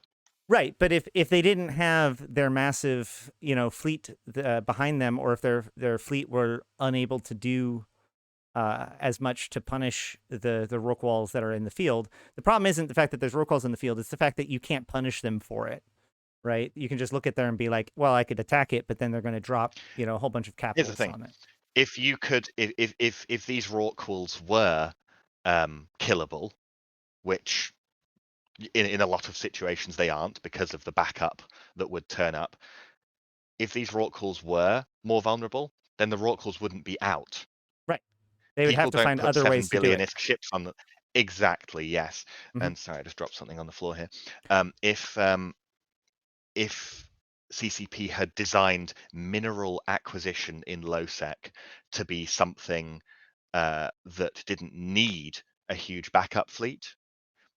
right, but if they didn't have their massive fleet behind them, or if their fleet were unable to do as much to punish the rook walls that are in the field, the problem isn't the fact that there's rook walls in the field; it's the fact that you can't punish them for it. Right? You can just look at there and be like, well, I could attack it, but then they're going to drop, a whole bunch of Here's the capitals thing: on it. if you could, if these Rorquals were killable, which in a lot of situations they aren't because of the backup that would turn up. If these Rorquals were more vulnerable, then the Rorquals wouldn't be out. Right. They would have People to don't find put other 7 ways to do it. billion-isk ships on the exactly, yes. Hmm. And sorry, I just dropped something on the floor here. If CCP had designed mineral acquisition in lowsec to be something that didn't need a huge backup fleet,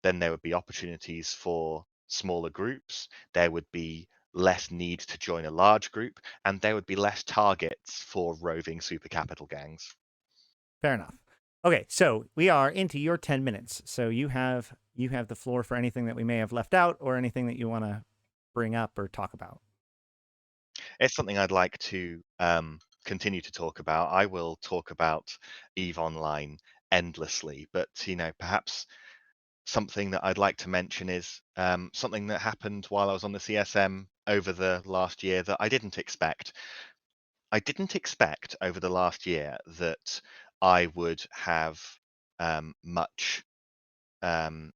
then there would be opportunities for smaller groups. There would be less need to join a large group, and there would be less targets for roving super capital gangs. Fair enough. Okay, so we are into your 10 minutes. So you have the floor for anything that we may have left out or anything that you want to bring up or talk about. It's something I'd like to continue to talk about. I will talk about EVE Online endlessly, but perhaps something that I'd like to mention is something that happened while I was on the CSM over the last year that I didn't expect. I didn't expect over the last year that I would have much um,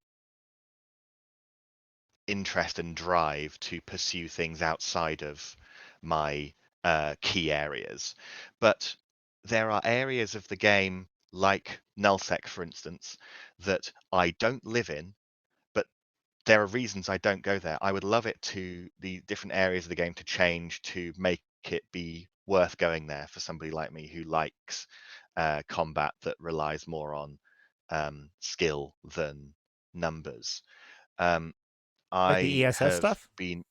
interest and drive to pursue things outside of my key areas. But there are areas of the game, like nullsec, for instance, that I don't live in, but there are reasons I don't go there. I would love it to the different areas of the game to change to make it be worth going there for somebody like me who likes combat that relies more on skill than numbers. Um, Like the I ESS have stuff? been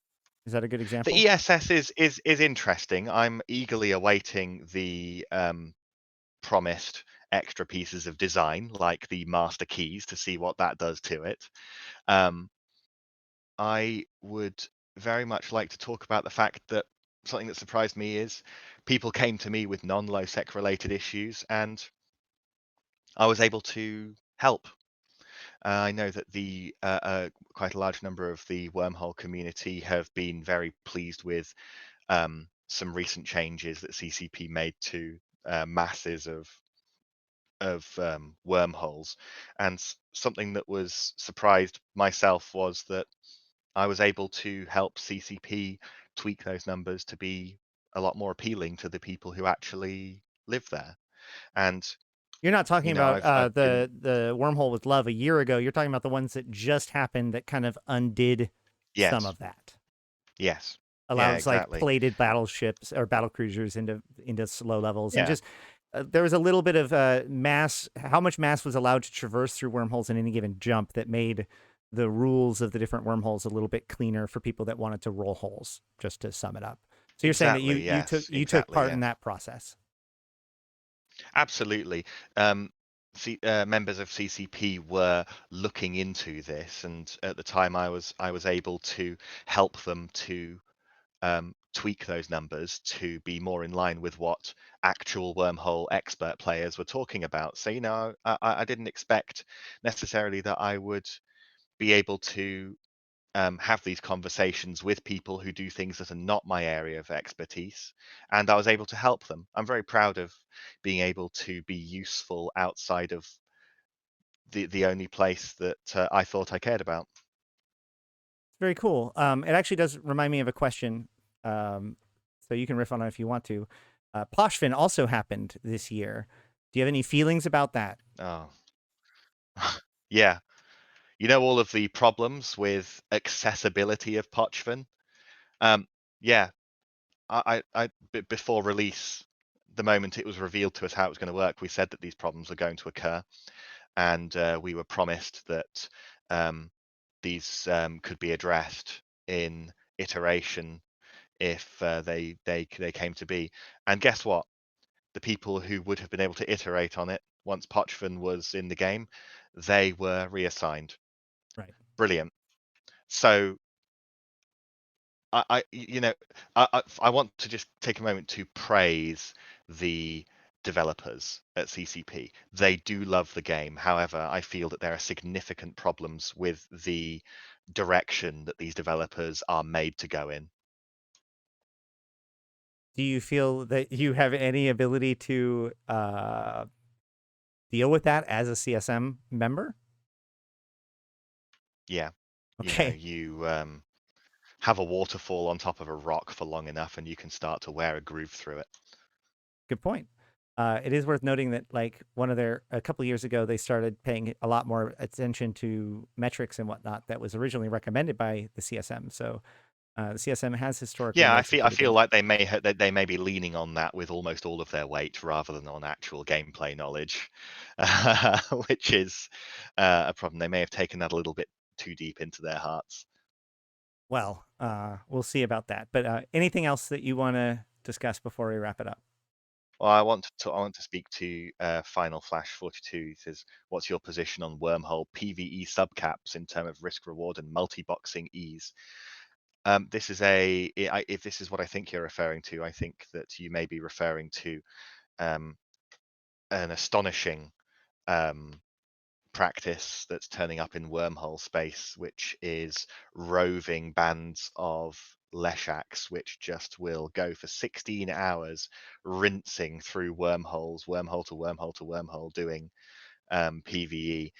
Is that a good the example? ESS is interesting. I'm eagerly awaiting the promised extra pieces of design, like the master keys, to see what that does to it. Um, I would very much like to talk about the fact that something that surprised me is people came to me with non-lowsec related issues, and I was able to help. I know that the quite a large number of the wormhole community have been very pleased with some recent changes that CCP made to masses of wormholes, and something that was surprised myself was that I was able to help CCP tweak those numbers to be a lot more appealing to the people who actually live there. And You're not talking about I've been the wormhole with love a year ago. You're talking about the ones that just happened that kind of undid some yes, of that. yes, yeah, Allows like exactly, plated battleships or battle cruisers into slow levels, and yeah, just there was a little bit of mass. How much mass was allowed to traverse through wormholes in any given jump that made the rules of the different wormholes a little bit cleaner for people that wanted to roll holes. Just to sum it up, so you're saying that exactly, you took exactly, part in yes. that process, Absolutely. Members of CCP were looking into this, and at the time, I was able to help them to tweak those numbers to be more in line with what actual wormhole expert players were talking about. So, I didn't expect necessarily that I would be able to have these conversations with people who do things that are not my area of expertise, and I was able to help them. I'm very proud of being able to be useful outside of the only place that I thought I cared about. it's very cool. It actually does remind me of a question, um, so you can riff on it if you want to. Poshfin also happened this year. Do you have any feelings about that? Oh, yeah. All of the problems with accessibility of Pochvan. Um, yeah, before release, the moment it was revealed to us how it was going to work, we said that these problems were going to occur, and we were promised that um, these could be addressed in iteration if they came to be. And guess what? The people who would have been able to iterate on it once Pochvan was in the game, they were reassigned. Right. Brilliant. So I want to just take a moment to praise the developers at CCP. They do love the game. However, I feel that there are significant problems with the direction that these developers are made to go in. Do you feel that you have any ability to deal with that as a CSM member? Yeah, Okay, you have a waterfall on top of a rock for long enough, and you can start to wear a groove through it. good point. It is worth noting that, like, a couple years ago, they started paying a lot more attention to metrics and whatnot that was originally recommended by the CSM. So the CSM has historically Yeah, I made some feel I pretty feel big. like they may be leaning on that with almost all of their weight rather than on actual gameplay knowledge, which is a problem. They may have taken that a little bit too deep into their hearts. Well, we'll see about that. But anything else that you want to discuss before we wrap it up? Well, I want to speak to Final Flash 42. It says, "What's your position on wormhole PVE subcaps in terms of risk reward and multi-boxing ease?" This is if this is what I think you're referring to, I think that you may be referring to um, an astonishing um, practice that's turning up in wormhole space, which is roving bands of Leshaks, which just will go for 16 hours rinsing through wormholes, wormhole to wormhole to wormhole, doing PVE,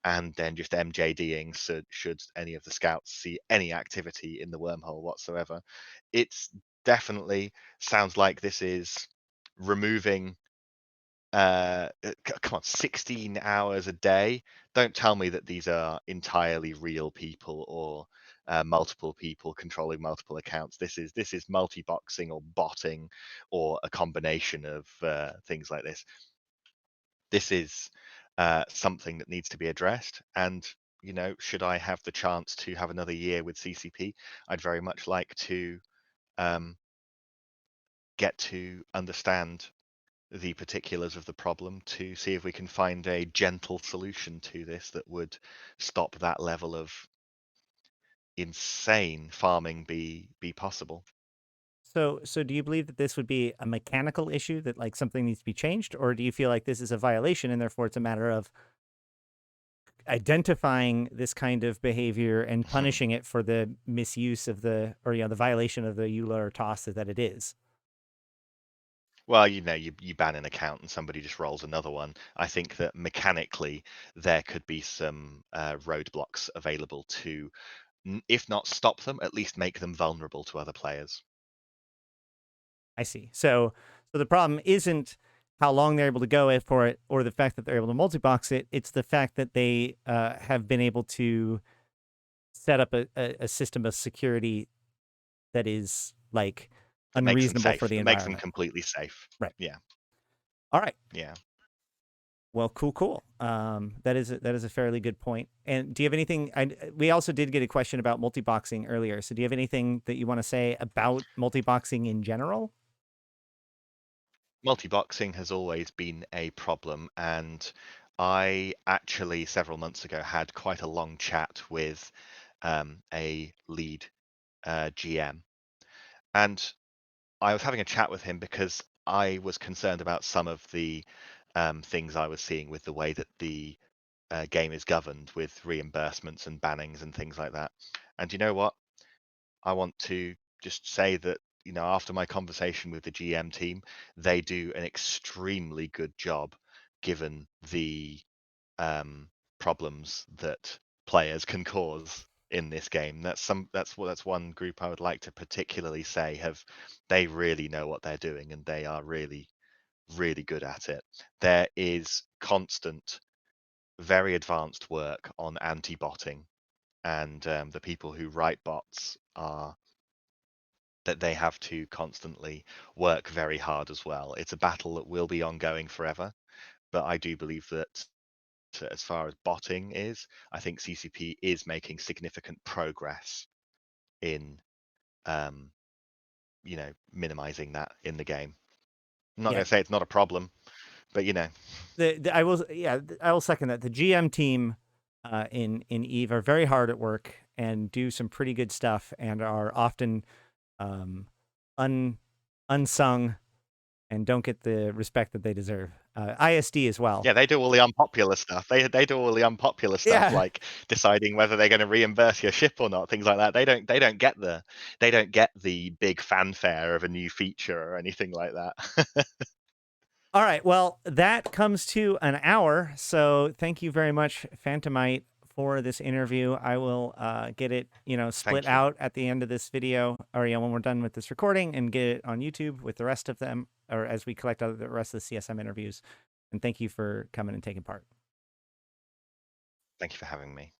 and then just MJDing should any of the scouts see any activity in the wormhole whatsoever. It's definitely sounds like this is removing come on, 16 hours a day. Don't tell me that these are entirely real people or multiple people controlling multiple accounts. This is multi-boxing or botting or a combination of things like this. This is something that needs to be addressed. And should I have the chance to have another year with CCP, I'd very much like to um, get to understand the particulars of the problem to see if we can find a gentle solution to this that would stop that level of insane farming be possible. So do you believe that this would be a mechanical issue, that like something needs to be changed, or do you feel like this is a violation and therefore it's a matter of identifying this kind of behavior and punishing it for the misuse of the, or the violation of the EULA or TOS that it is? Well, you ban an account and somebody just rolls another one. I think that mechanically there could be some roadblocks available to, if not stop them, at least make them vulnerable to other players. I see. So the problem isn't how long they're able to go for it or the fact that they're able to multi-box it. It's the fact that they have been able to set up a system of security that is like That makes them unreasonable for safe. the That makes them environment. completely safe. Right. Yeah, All right. yeah. Well, cool. That is a fairly good point. And do you have anything? We also did get a question about multi-boxing earlier. So do you have anything that you want to say about multi-boxing in general? Multi-boxing has always been a problem, and I actually several months ago had quite a long chat with a lead GM, and I was having a chat with him because I was concerned about some of the things I was seeing with the way that the game is governed with reimbursements and bannings and things like that. And you know what? I want to just say that, after my conversation with the GM team, they do an extremely good job given the problems that players can cause in this game. That's one group I would like to particularly say they really know what they're doing and they are really, really good at it. There is constant, very advanced work on anti-botting, and the people who write bots are that they have to constantly work very hard as well. It's a battle that will be ongoing forever, but I do believe that as far as botting is, I think CCP is making significant progress in minimizing that in the game. I'm not Yeah, going to say it's not a problem, but I will. Yeah, I will second that. The GM team in Eve are very hard at work and do some pretty good stuff, and are often um, un unsung and don't get the respect that they deserve. ISD as well. yeah, they do all the unpopular stuff. They do all the unpopular stuff, Yeah. like deciding whether they're going to reimburse your ship or not, things like that. They don't get the big fanfare of a new feature or anything like that. All right. Well, that comes to an hour. So thank you very much, Phantomite, for this interview. I will get it, split Thank you. out at the end of this video, or when we're done with this recording, and get it on YouTube with the rest of them, or as we collect the rest of the CSM interviews. And thank you for coming and taking part. Thank you for having me.